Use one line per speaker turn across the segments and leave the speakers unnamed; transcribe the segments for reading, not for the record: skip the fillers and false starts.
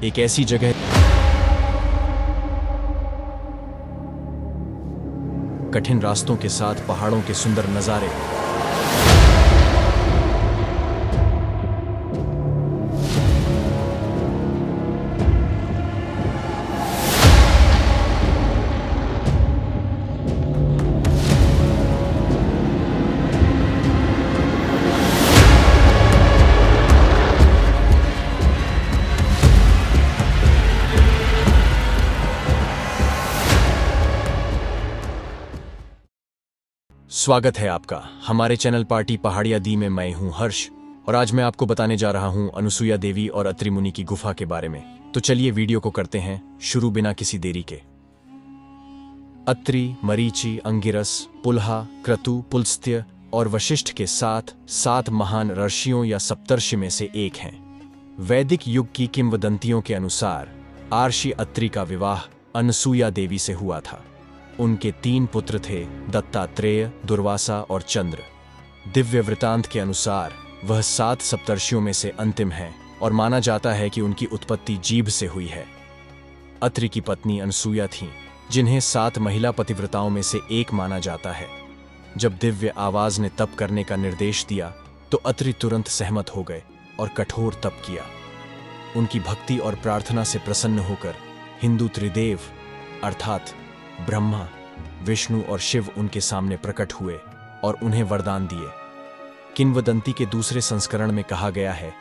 एक ऐसी जगह कठिन रास्तों के साथ पहाड़ों के सुंदर नजारे। स्वागत है आपका हमारे चैनल पार्टी पहाड़िया दी में। मैं हूं हर्ष और आज मैं आपको बताने जा रहा हूं अनुसुईया देवी और अत्रि मुनि की गुफा के बारे में। तो चलिए वीडियो को करते हैं शुरू बिना किसी देरी के। अत्रि, मरीचि, अंगिरस, पुलहा, क्रतु, पुलस्त्य और वशिष्ठ के सात महान ऋषियों या सप्तर्षि में से एक हैं। वैदिक युग की किंवदंतियों के अनुसार आर्षि अत्रि का विवाह अनुसुईया देवी से हुआ था। उनके 3 पुत्र थे, दत्तात्रेय, दुर्वासा और चंद्र। दिव्य वृतांत के अनुसार वह 7 सप्तर्षियों में से अंतिम है और माना जाता है कि उनकी उत्पत्ति जीभ से हुई है। अत्रि की पत्नी अनुसुईया थीं, जिन्हें 7 महिला पतिव्रताओं में से एक माना जाता है। जब दिव्य आवाज ने तप करने का निर्देश दिया तो अत्रि तुरंत सहमत हो गए और कठोर तप किया। उनकी भक्ति और प्रार्थना से प्रसन्न होकर हिंदू त्रिदेव अर्थात ब्रह्मा, विष्णु और शिव उनके सामने प्रकट हुए और उन्हें वरदान दिए। किंवदंती के दूसरे संस्करण में कहा गया है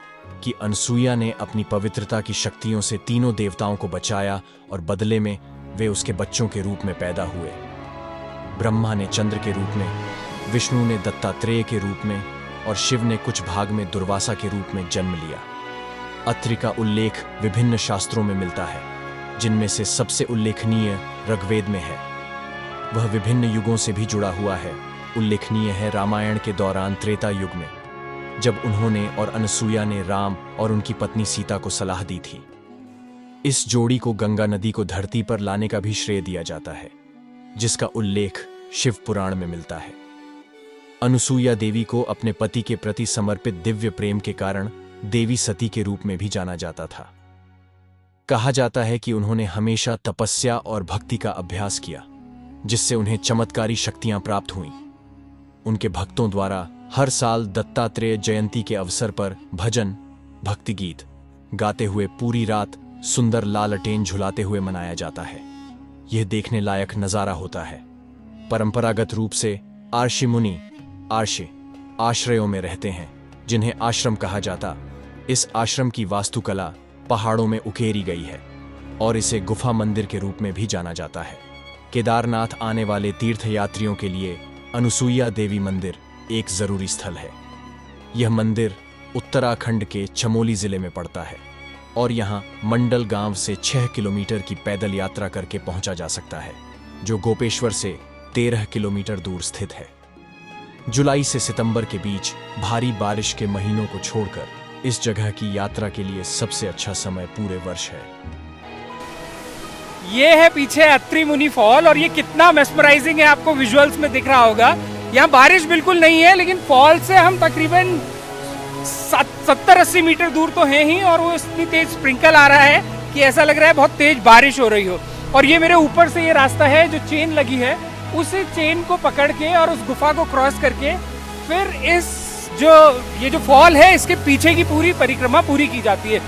कि अनुसुईया ने अपनी पवित्रता की शक्तियों से तीनों देवताओं को बचाया और बदले में वे उसके बच्चों के रूप में पैदा हुए। ब्रह्मा ने चंद्र के रूप में, विष्णु ने दत्तात्रेय के रूप में और शिव ने कुछ भाग में दुर्वासा के रूप में जन्म लिया। अत्रि का उल्लेख विभिन्न शास्त्रों में मिलता है, जिनमें से सबसे उल्लेखनीय ऋग्वेद में है। वह विभिन्न युगों से भी जुड़ा हुआ है। उल्लेखनीय है रामायण के दौरान त्रेता युग में, जब उन्होंने और अनुसुईया ने राम और उनकी पत्नी सीता को सलाह दी थी। इस जोड़ी को गंगा नदी को धरती पर लाने का भी श्रेय दिया जाता है, जिसका उल्लेख शिव पुराण में मिलता है। अनुसुईया देवी को अपने पति के प्रति समर्पित दिव्य प्रेम के कारण देवी सती के रूप में भी जाना जाता था। कहा जाता है कि उन्होंने हमेशा तपस्या और भक्ति का अभ्यास किया, जिससे उन्हें चमत्कारी शक्तियां प्राप्त हुईं। उनके भक्तों द्वारा हर साल दत्तात्रेय जयंती के अवसर पर भजन, भक्ति गीत गाते हुए पूरी रात सुंदर लालटेन झुलाते हुए मनाया जाता है। यह देखने लायक नजारा होता है। परंपरागत रूप से आर्षि मुनि आश्रयों में रहते हैं, जिन्हें आश्रम कहा जाता। इस आश्रम की वास्तुकला पहाड़ों में उकेरी गई है और इसे गुफा मंदिर के रूप में भी जाना जाता है। केदारनाथ आने वाले तीर्थयात्रियों के लिए अनुसुईया देवी मंदिर एक जरूरी स्थल है। यह मंदिर उत्तराखंड के चमोली जिले में पड़ता है और यहाँ मंडल गांव से 6 किलोमीटर की पैदल यात्रा करके पहुंचा जा सकता है, जो गोपेश्वर से 13 किलोमीटर दूर स्थित है। जुलाई से सितंबर के बीच भारी बारिश के महीनों को छोड़कर इस जगह की यात्रा के लिए सबसे अच्छा समय पूरे वर्ष है।
ये है पीछे अत्रि मुनि फॉल और ये कितना मेस्मराइजिंग है, आपको विजुअल्स में दिख रहा होगा। यहाँ बारिश बिल्कुल नहीं है, लेकिन फॉल से हम तकरीबन 70-80 मीटर दूर तो हैं ही, और वो इतनी तेज स्प्रिंकल आ रहा है कि ऐसा लग रहा है बहुत तेज बारिश हो रही हो। और ये मेरे ऊपर से ये रास्ता है जो चेन लगी है, उस चेन को पकड़ के और उस गुफा को क्रॉस करके फिर ये जो फॉल है इसके पीछे की पूरी परिक्रमा पूरी की जाती है।